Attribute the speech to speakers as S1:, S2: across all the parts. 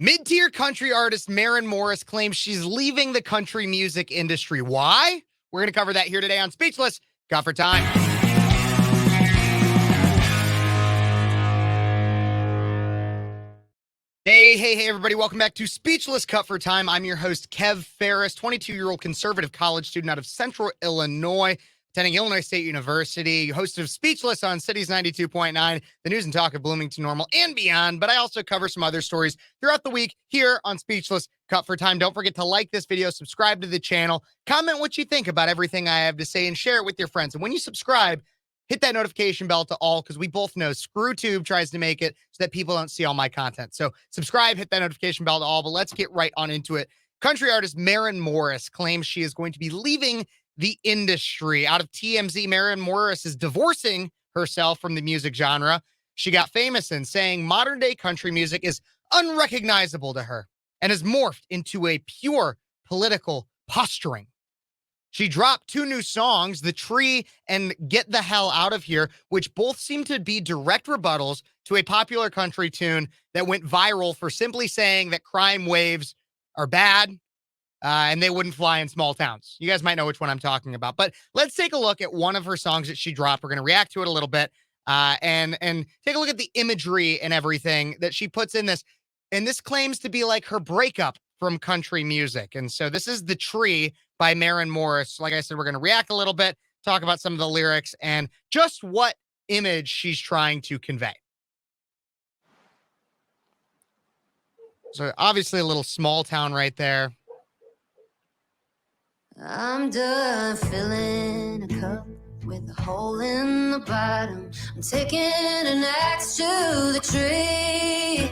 S1: Mid-tier country artist Maren Morris claims she's leaving the country music industry. Why? We're going to cover that here today on Speechless. Got for time. Hey, everybody. Welcome back to Speechless Cut for Time. I'm your host, Kev Phares, 22-year-old conservative college student out of Central Illinois, attending Illinois State University, host of Speechless on Cities 92.9, the news and talk of Bloomington Normal and beyond. But I also cover some other stories throughout the week here on Speechless Cut for Time. Don't forget to like this video, subscribe to the channel, comment what you think about everything I have to say, and share it with your friends. And when you subscribe, hit that notification bell to all, because we both know ScrewTube tries to make it so that people don't see all my content. So subscribe, hit that notification bell to all, but let's get right on into it. Country artist Maren Morris claims she is going to be leaving the industry. Out of TMZ, Maren Morris is divorcing herself from the music genre she got famous in, saying modern day country music is unrecognizable to her and has morphed into a pure political posturing. She dropped 2 new songs, The Tree and Get the Hell Out of Here, which both seem to be direct rebuttals to a popular country tune that went viral for simply saying that crime waves are bad and they wouldn't fly in small towns. You guys might know which one I'm talking about. But let's take a look at one of her songs that she dropped. We're going to react to it a little bit and take a look at the imagery and everything that she puts in this. And this claims to be like her breakup from country music. And so this is The Tree by Maren Morris. Like I said, we're going to react a little bit, talk about some of the lyrics and just what image she's trying to convey. So obviously a little small town right there.
S2: I'm done filling a cup with a hole in the bottom. I'm taking an axe to the tree.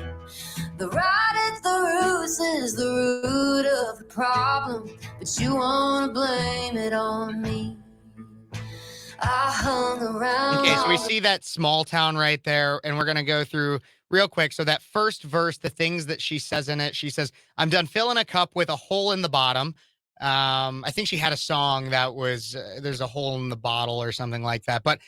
S2: The rot at the roots is the root of the problem, but you want to blame it on me. I hung around.
S1: Okay, so we see that small town right there, and we're going to go through real quick. So that first verse, the things that she says in it, she says, I'm done filling a cup with a hole in the bottom. I think she had a song that was, there's a hole in the bottle or something like that. But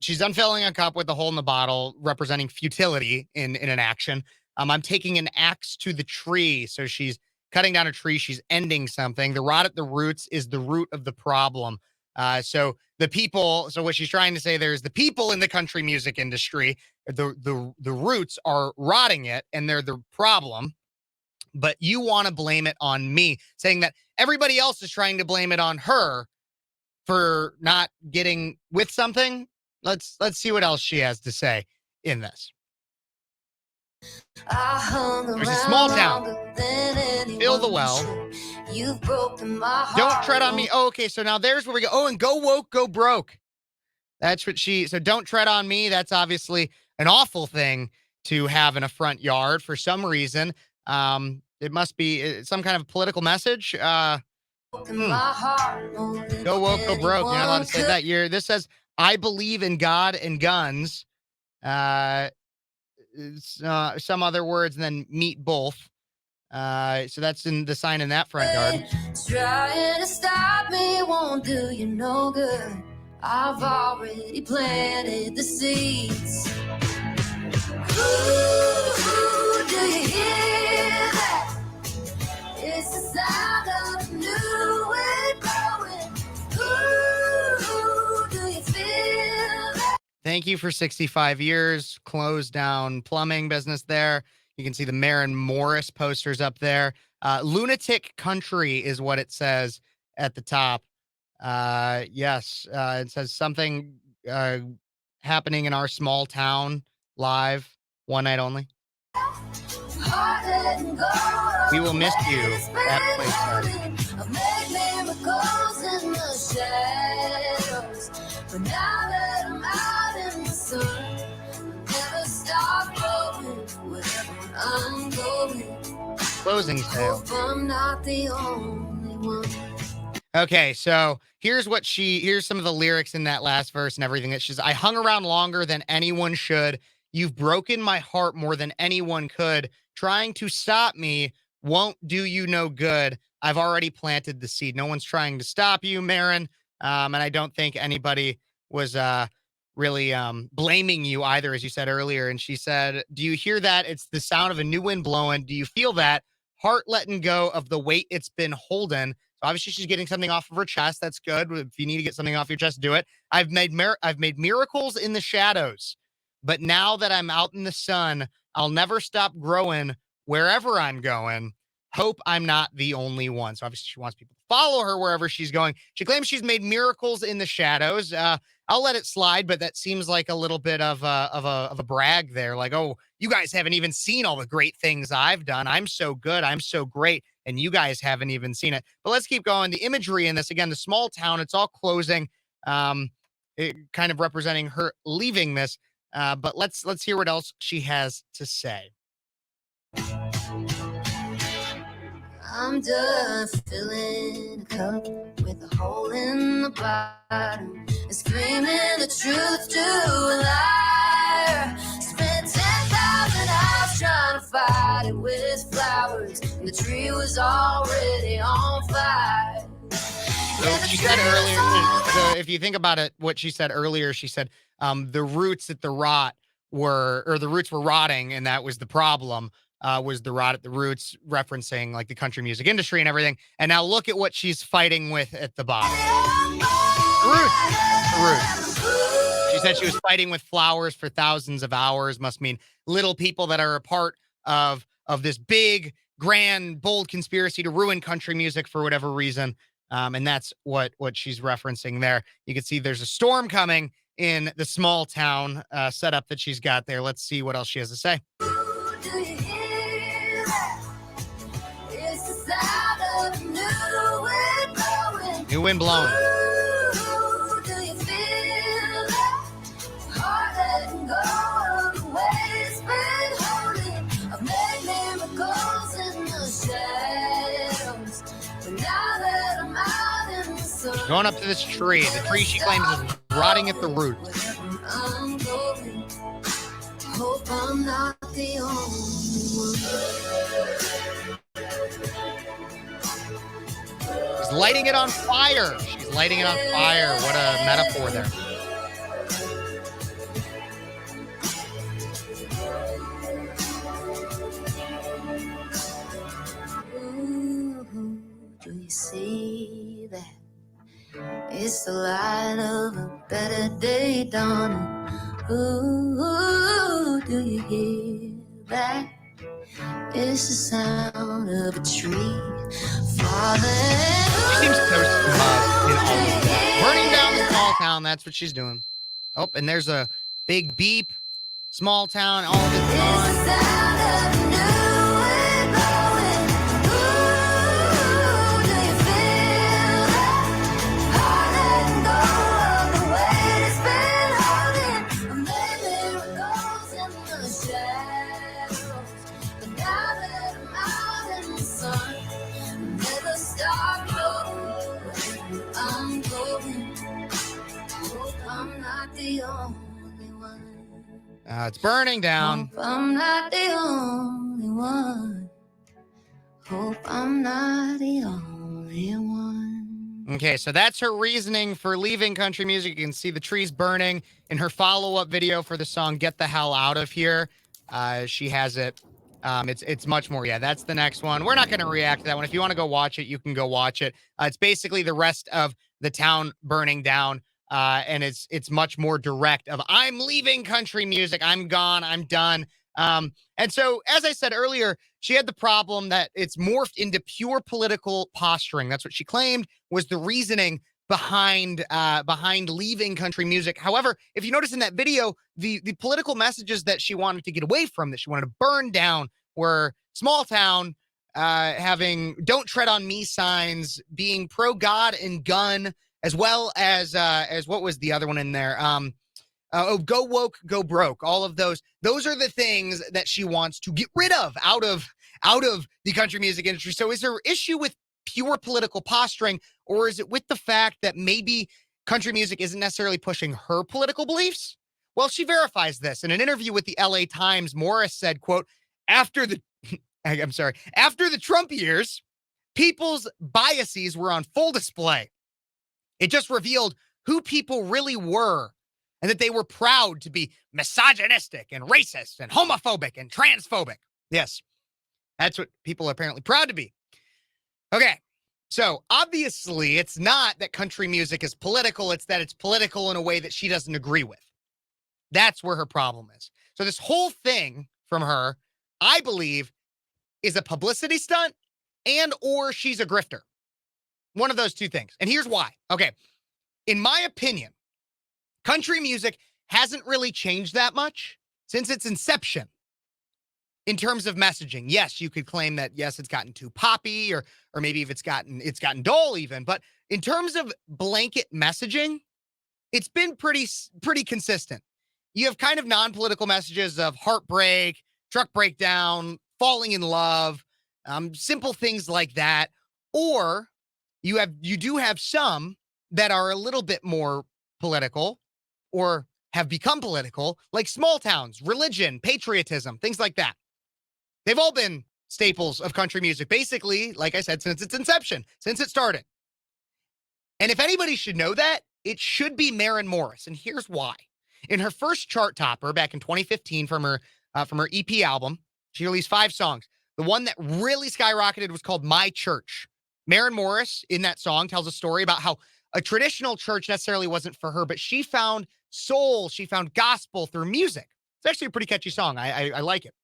S1: she's done filling a cup with a hole in the bottle, representing futility in an action. I'm taking an axe to the tree. So she's cutting down a tree. She's ending something. The rot at the roots is the root of the problem. So the people, so what she's trying to say there is the people in the country music industry, the roots are rotting it and they're the problem, but you want to blame it on me, saying that everybody else is trying to blame it on her for not getting with something. Let's see what else she has to say in this. There's a small town. Fill the well.
S2: You've broken my heart.
S1: Don't tread on me. Oh, okay, so now there's where we go. Oh, and go woke, go broke. That's what so don't tread on me. That's obviously an awful thing to have in a front yard for some reason. It must be some kind of political message. Go woke, go broke. You're not allowed to say that. This says, I believe in God and guns. Some other words, and then meet both. So that's in the sign in that front yard.
S2: Trying to stop me won't do you no good. I've already planted the seeds. Ooh, do you hear that? It's the sound of new wind blowing. Ooh, do you feel that?
S1: Thank you for 65 years. Closed down plumbing business there. You can see the Maren Morris posters up there. Lunatic Country is what it says at the top. Yes, it says something happening in our small town live, one night only. We will miss you at Place.
S2: I've made miracles in the shadows, but now that I'm out in the sun, never stop growing wherever I'm going.
S1: Closing sale.
S2: Hope I'm not the only one.
S1: Okay, so here's some of the lyrics in that last verse and everything. That she's, I hung around longer than anyone should. You've broken my heart more than anyone could. Trying to stop me won't do you no good. I've already planted the seed. No one's trying to stop you, Maren. And I don't think anybody was really blaming you either, as you said earlier. And she said, "Do you hear that? It's the sound of a new wind blowing. Do you feel that? Heart letting go of the weight it's been holding." So obviously she's getting something off of her chest. That's good. If you need to get something off your chest, do it. I've made miracles in the shadows, but now that I'm out in the sun, I'll never stop growing wherever I'm going. Hope I'm not the only one. So obviously she wants people to follow her wherever she's going. She claims she's made miracles in the shadows. I'll let it slide, but that seems like a little bit of a brag there. Like, oh, you guys haven't even seen all the great things I've done. I'm so good. I'm so great. And you guys haven't even seen it. But let's keep going. The imagery in this, again, the small town, it's all closing, it kind of representing her leaving this. But let's hear what else she has to say.
S2: I'm done filling a cup with a hole in the bottom and screaming the truth to a liar. Spent 10,000 hours trying to fight it with flowers, and the tree was already on fire.
S1: So she said earlier, if you think about it, what she said earlier, she said the roots at the roots were rotting, and that was the problem. Was the rot at the roots, referencing like the country music industry and everything. And now look at what she's fighting with at the bottom. The roots. The roots. She said she was fighting with flowers for thousands of hours. Must mean little people that are a part of this big, grand, bold conspiracy to ruin country music for whatever reason. And that's what she's referencing there. You can see there's a storm coming in the small town setup that she's got there. Let's see what else she has to say.
S2: Do you hear that? It's the sound of new wind blowing.
S1: New wind blowing.
S2: Ooh, do you feel that? Heart letting go of the way it's been holding. I've made miracles in the shadows, but now that I'm out in the sun,
S1: Going up to this tree. The tree she claims is rotting at the roots.
S2: I'm going. Hope I'm not the only one.
S1: She's lighting it on fire. She's lighting it on fire. What a metaphor there.
S2: Ooh, do you see that? It's the light of a better day dawning. Ooh, do you hear that? It's the sound of a tree falling.
S1: She seems so smug in all of that. Burning down the small town, that's what she's doing. Oh, and there's a big beep. Small town, all of it's gone. It's burning down.
S2: Hope I'm not the only one. Hope I'm not the only one.
S1: Okay, so that's her reasoning for leaving country music. You can see the trees burning in her follow-up video for the song "Get the Hell Out of Here." She has it. It's much more. Yeah, that's the next one. We're not going to react to that one. If you want to go watch it, you can go watch it. It's basically the rest of the town burning down. And it's much more direct of I'm leaving country music. I'm gone. I'm done. And so, as I said earlier, she had the problem that it's morphed into pure political posturing. That's what she claimed was the reasoning behind leaving country music. However, if you notice in that video, the political messages that she wanted to get away from, that she wanted to burn down, were small town, having "Don't Tread on Me" signs, being pro God and gun, as well as what was the other one in there? Go woke, go broke. All of those are the things that she wants to get rid of out of the country music industry. So is her issue with pure political posturing, or is it with the fact that maybe country music isn't necessarily pushing her political beliefs? Well, she verifies this. In an interview with the LA Times, Morris said, quote, after the Trump years, people's biases were on full display. It just revealed who people really were. and that they were proud to be misogynistic and racist and homophobic and transphobic. Yes, that's what people are apparently proud to be. Okay, so obviously it's not that country music is political, it's that it's political in a way that she doesn't agree with. That's where her problem is. So this whole thing from her, I believe, is a publicity stunt and or she's a grifter. One of those two things. And here's why. Okay, in my opinion, country music hasn't really changed that much since its inception in terms of messaging. Yes, you could claim that, yes, it's gotten too poppy or maybe if it's gotten dull even. But in terms of blanket messaging, it's been pretty consistent. You have kind of non-political messages of heartbreak, truck breakdown, falling in love, simple things like that. Or you do have some that are a little bit more political or have become political, like small towns, religion, patriotism, things like that. They've all been staples of country music, basically, like I said, since its inception, since it started. And if anybody should know that, it should be Maren Morris. And here's why. In her first chart topper back in 2015 from her EP album, she released 5 songs. The one that really skyrocketed was called My Church. Maren Morris, in that song, tells a story about how a traditional church necessarily wasn't for her, but she found soul, she found gospel through music. It's actually a pretty catchy song. I like it.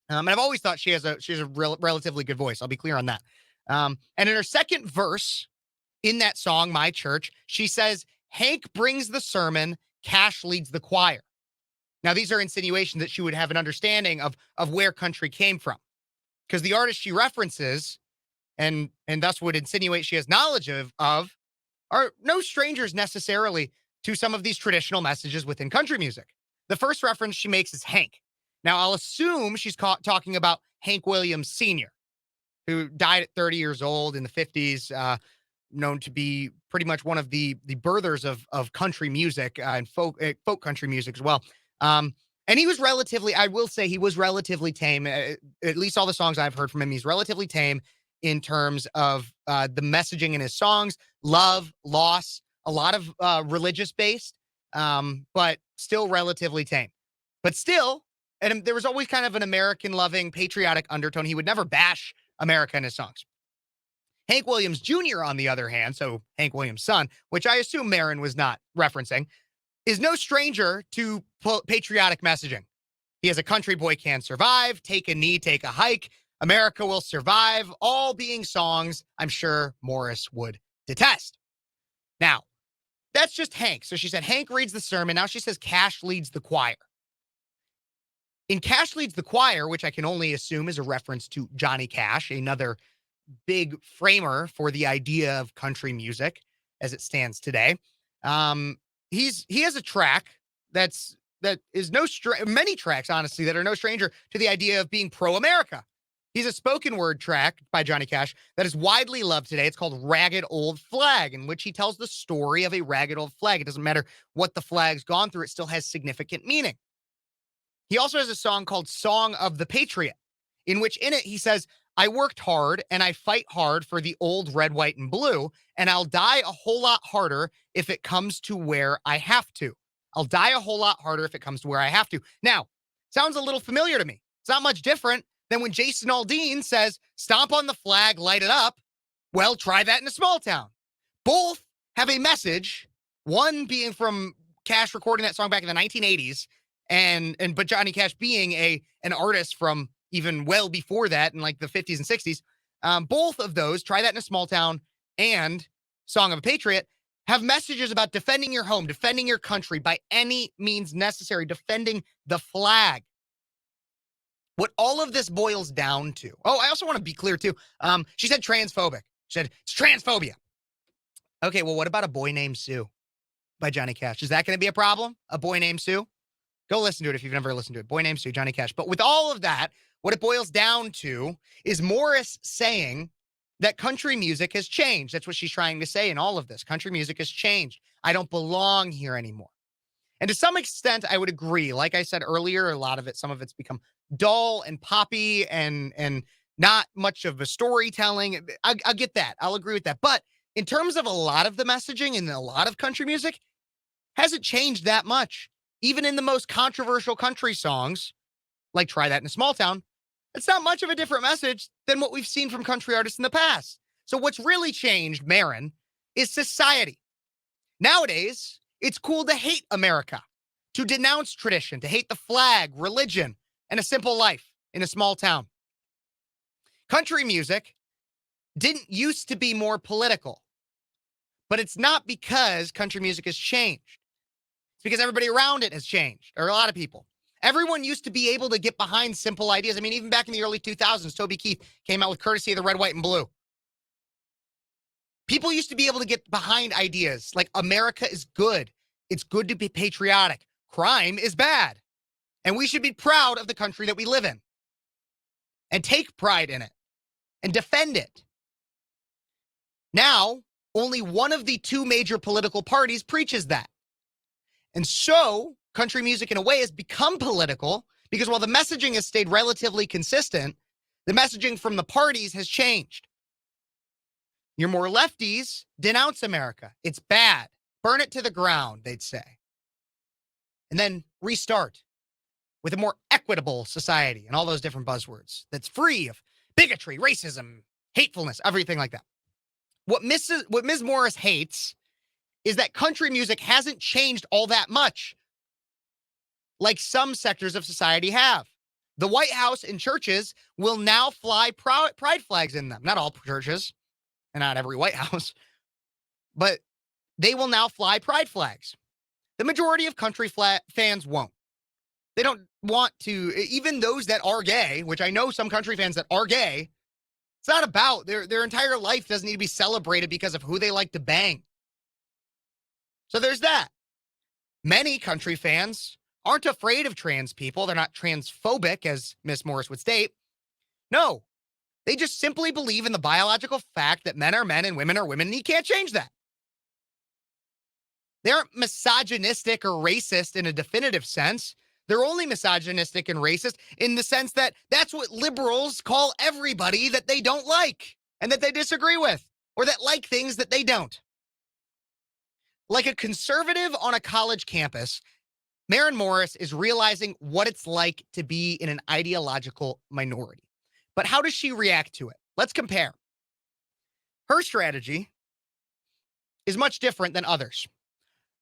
S1: And I've always thought she has a relatively good voice. I'll be clear on that. And in her second verse in that song, My Church, she says, Hank brings the sermon, Cash leads the choir. Now, these are insinuations that she would have an understanding of where country came from. Because the artists she references and thus would insinuate she has knowledge of are no strangers necessarily to some of these traditional messages within country music. The first reference she makes is Hank. Now, I'll assume she's talking about Hank Williams Sr., who died at 30 years old in the 50s, known to be pretty much one of the birthers of country music and folk country music as well. And he was I will say he was relatively tame. At least all the songs I've heard from him, he's relatively tame in terms of the messaging in his songs, love, loss, a lot of religious based, but still relatively tame. But still, and there was always kind of an American loving, patriotic undertone. He would never bash America in his songs. Hank Williams Jr., on the other hand, so Hank Williams' son, which I assume Maren was not referencing, is no stranger to patriotic messaging. He has A Country Boy Can't Survive, Take a Knee, Take a Hike, America Will Survive, all being songs I'm sure Morris would detest. Now, that's just Hank. So she said Hank reads the sermon. Now she says Cash leads the choir. In Cash Leads the Choir, which I can only assume is a reference to Johnny Cash, another big framer for the idea of country music as it stands today. He has a track that is many tracks, honestly, that are no stranger to the idea of being pro-America. He's a spoken word track by Johnny Cash that is widely loved today. It's called Ragged Old Flag, in which he tells the story of a ragged old flag. It doesn't matter what the flag's gone through. It still has significant meaning. He also has a song called Song of the Patriot, in which in it he says, I worked hard and I fight hard for the old red, white, and blue, and I'll die a whole lot harder if it comes to where I have to. I'll die a whole lot harder if it comes to where I have to. Now, sounds a little familiar to me. It's not much different than when Jason Aldean says, stomp on the flag, light it up. Well, try that in a small town. Both have a message, one being from Cash recording that song back in the 1980s, but Johnny Cash being an artist from even well before that in like the 50s and 60s. Both of those, Try That in a Small Town and Song of a Patriot, have messages about defending your home, defending your country by any means necessary, defending the flag. What all of this boils down to. Oh, I also want to be clear too. She said transphobic. She said it's transphobia. Okay, well, what about A Boy Named Sue by Johnny Cash? Is that going to be a problem? A Boy Named Sue? Go listen to it if you've never listened to it. Boy Named Sue, Johnny Cash. But with all of that, what it boils down to is Morris saying that country music has changed. That's what she's trying to say in all of this. Country music has changed. I don't belong here anymore. And to some extent, I would agree. Like I said earlier, some of it's become dull and poppy and not much of a storytelling. I get that. I'll agree with that. But in terms of a lot of the messaging in a lot of country music, hasn't changed that much. Even in the most controversial country songs, like Try That in a Small Town, it's not much of a different message than what we've seen from country artists in the past. So what's really changed, Maren, is society. Nowadays, it's cool to hate America, to denounce tradition, to hate the flag, religion, and a simple life in a small town. Country music didn't used to be more political, but it's not because country music has changed. It's because everybody around it has changed, or a lot of people. Everyone used to be able to get behind simple ideas. I mean, even back in the early 2000s, Toby Keith came out with Courtesy of the Red, White, and Blue. People used to be able to get behind ideas like America is good. It's good to be patriotic. Crime is bad. And we should be proud of the country that we live in and take pride in it and defend it. Now, only one of the two major political parties preaches that. And so, country music in a way has become political because while the messaging has stayed relatively consistent, the messaging from the parties has changed. Your more lefties denounce America. It's bad. Burn it to the ground, they'd say. And then restart with a more equitable society and all those different buzzwords that's free of bigotry, racism, hatefulness, everything like that. What Ms. Morris hates is that country music hasn't changed all that much, like some sectors of society have. The White House and churches will now fly pride flags in them. Not all churches, and not every White House, but they will now fly pride flags. The majority of country fans won't. They don't want to, even those that are gay, which I know some country fans that are gay, it's not about their entire life doesn't need to be celebrated because of who they like to bang. So there's that. Many country fans aren't afraid of trans people. They're not transphobic, as Miss Morris would state. No, they just simply believe in the biological fact that men are men and women are women, and you can't change that. They aren't misogynistic or racist in a definitive sense. They're only misogynistic and racist in the sense that that's what liberals call everybody that they don't like and that they disagree with, or that like things that they don't. Like a conservative on a college campus, Maren Morris is realizing what it's like to be in an ideological minority. But how does she react to it? Let's compare. Her strategy is much different than others.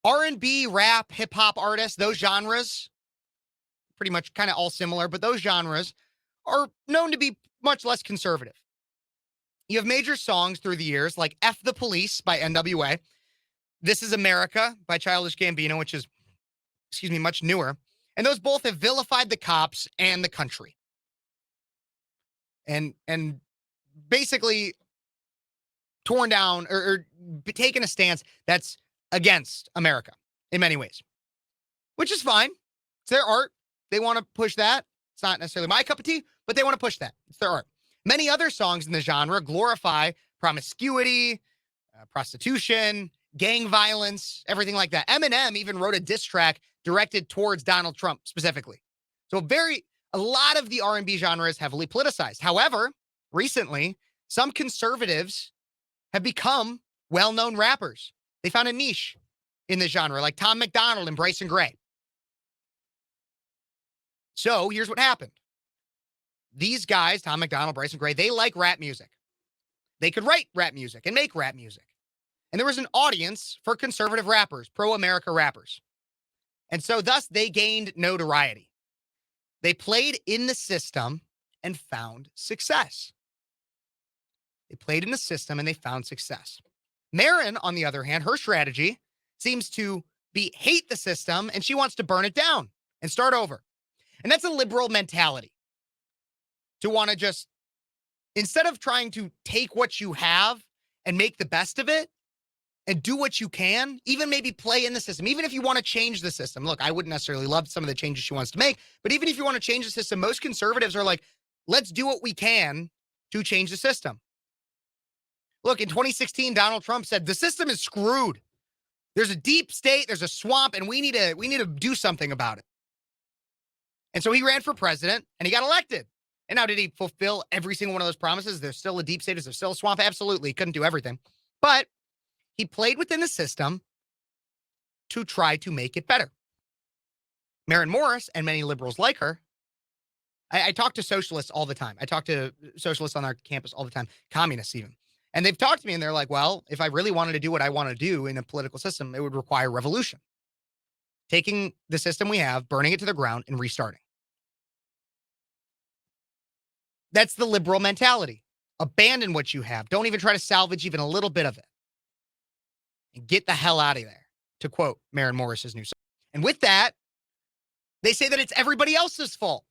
S1: R&B, rap, hip-hop artists, those genres, pretty much kind of all similar, but those genres are known to be much less conservative. You have major songs through the years like F the Police by NWA, This Is America by Childish Gambino, which is, much newer. And those both have vilified the cops and the country. And basically torn down or taken a stance that's against America in many ways, which is fine. It's their art. They want to push that. It's not necessarily my cup of tea, but they want to push that. It's their art. Many other songs in the genre glorify promiscuity, prostitution, gang violence, everything like that. Eminem even wrote a diss track directed towards Donald Trump specifically. So a lot of the R&B genre is heavily politicized. However, recently, some conservatives have become well-known rappers. They found a niche in the genre, like Tom McDonald and Bryson Gray. So here's what happened. These guys, Tom McDonald, Bryson Gray, they like rap music. They could write rap music and make rap music. And there was an audience for conservative rappers, pro-America rappers. And so thus they gained notoriety. They played in the system and found success. They played in the system and they found success. Maren, on the other hand, her strategy seems to be hate the system and she wants to burn it down and start over. And that's a liberal mentality. To want to just, instead of trying to take what you have and make the best of it and do what you can, even maybe play in the system, even if you want to change the system. Look, I wouldn't necessarily love some of the changes she wants to make, but even if you want to change the system, most conservatives are like, let's do what we can to change the system. Look, in 2016, Donald Trump said, the system is screwed. There's a deep state, there's a swamp, and we need to do something about it. And so he ran for president and he got elected. And now, did he fulfill every single one of those promises? There's still a deep state, is there still a swamp? Absolutely. He couldn't do everything. But he played within the system to try to make it better. Maren Morris and many liberals like her. I talk to socialists all the time. I talk to socialists on our campus all the time, communists even. And they've talked to me and they're like, well, if I really wanted to do what I want to do in a political system, it would require revolution. Taking the system we have, burning it to the ground, and restarting. That's the liberal mentality. Abandon what you have. Don't even try to salvage even a little bit of it. And get the hell out of there, to quote Maren Morris's new song. And with that, they say that it's everybody else's fault.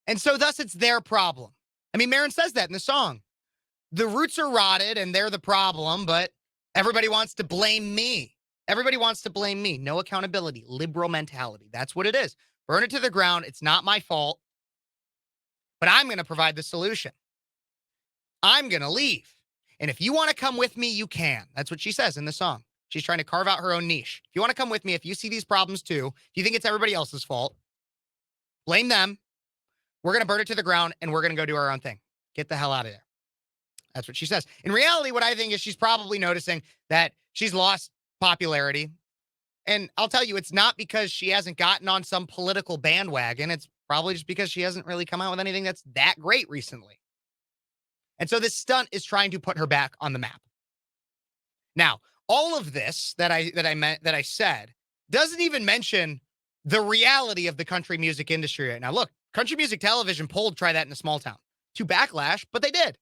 S1: And so thus it's their problem. I mean, Maren says that in the song. The roots are rotted and they're the problem, but everybody wants to blame me. Everybody wants to blame me. No accountability, liberal mentality. That's what it is. Burn it to the ground. It's not my fault, but I'm going to provide the solution. I'm going to leave. And if you want to come with me, you can. That's what she says in the song. She's trying to carve out her own niche. If you want to come with me, if you see these problems too, if you think it's everybody else's fault, blame them. We're going to burn it to the ground and we're going to go do our own thing. Get the hell out of there. That's what she says. In reality, what I think is she's probably noticing that she's lost popularity. And I'll tell you, it's not because she hasn't gotten on some political bandwagon. It's probably just because she hasn't really come out with anything that's that great recently. And so this stunt is trying to put her back on the map. Now, all of this that I said doesn't even mention the reality of the country music industry right now. Look, country music television polled try that in a small town to backlash, but they did.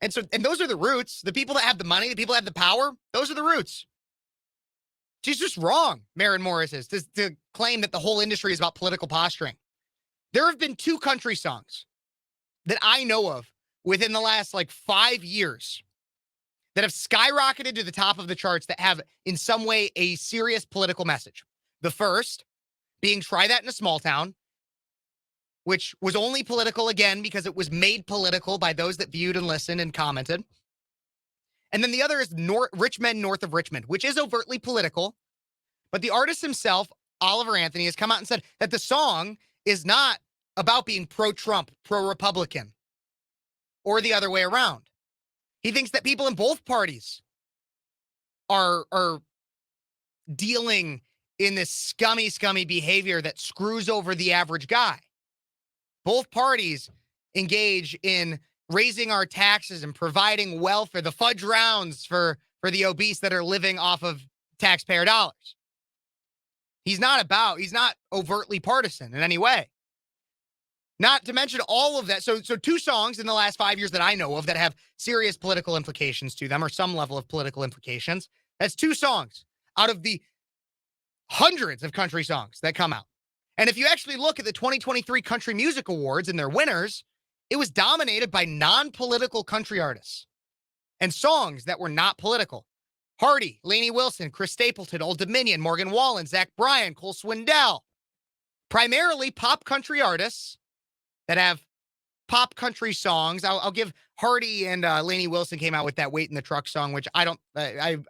S1: And those are the roots. The people that have the money, the people that have the power, those are the roots. She's just wrong, Maren Morris is, to claim that the whole industry is about political posturing. There have been 2 country songs that I know of within the last 5 years that have skyrocketed to the top of the charts that have in some way a serious political message. The first being Try That in a Small Town, which was only political again because it was made political by those that viewed and listened and commented. And then the other is Rich Men North of Richmond, which is overtly political. But the artist himself, Oliver Anthony, has come out and said that the song is not about being pro-Trump, pro-Republican, or the other way around. He thinks that people in both parties are dealing in this scummy behavior that screws over the average guy. Both parties engage in raising our taxes and providing welfare, the fudge rounds for the obese that are living off of taxpayer dollars. He's not overtly partisan in any way. Not to mention all of that. So 2 songs in the last 5 years that I know of that have serious political implications to them, or some level of political implications. That's 2 songs out of the hundreds of country songs that come out. And if you actually look at the 2023 Country Music Awards and their winners, it was dominated by non-political country artists and songs that were not political. Hardy, Lainey Wilson, Chris Stapleton, Old Dominion, Morgan Wallen, Zach Bryan, Cole Swindell. Primarily pop country artists that have pop country songs. I'll give Hardy and Lainey Wilson came out with that Wait in the Truck song, which I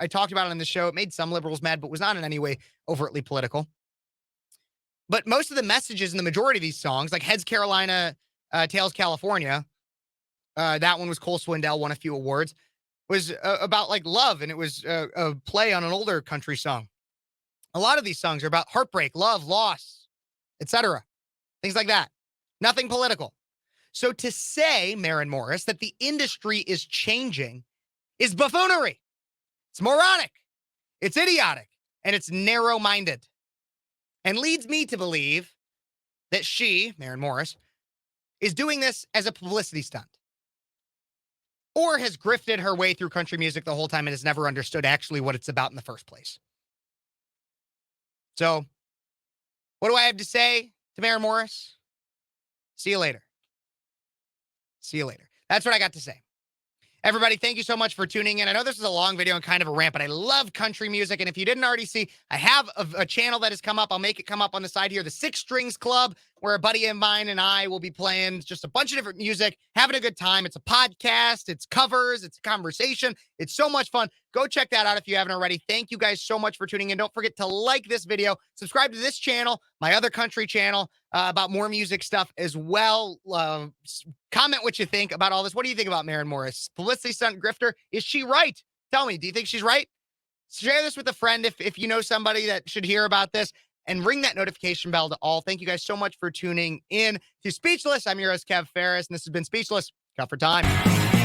S1: talked about it on the show. It made some liberals mad, but was not in any way overtly political. But most of the messages in the majority of these songs, like Heads Carolina, Tails California, that one was Cole Swindell, won a few awards, was about love, and it was a play on an older country song. A lot of these songs are about heartbreak, love, loss, etc. Things like that. Nothing political. So to say, Maren Morris, that the industry is changing is buffoonery. It's moronic. It's idiotic. And it's narrow-minded. And leads me to believe that she, Maren Morris, is doing this as a publicity stunt. Or has grifted her way through country music the whole time and has never understood actually what it's about in the first place. So, what do I have to say to Maren Morris? See you later. See you later. That's what I got to say. Everybody, thank you so much for tuning in. I know this is a long video and kind of a rant, but I love country music. And if you didn't already see, I have a channel that has come up. I'll make it come up on the side here, the Six Strings Club, where a buddy of mine and I will be playing just a bunch of different music, having a good time. It's a podcast, it's covers, it's a conversation. It's so much fun. Go check that out if you haven't already. Thank you guys so much for tuning in. Don't forget to like this video, subscribe to this channel, my other country channel, about more music stuff as well. Comment what you think about all this. What do you think about Maren Morris? Publicity stunt grifter? Is she right? Tell me, do you think she's right? Share this with a friend if you know somebody that should hear about this, and ring that notification bell to all. Thank you guys so much for tuning in to Speechless. I'm your host, Kev Phares, and this has been Speechless. Cut for time.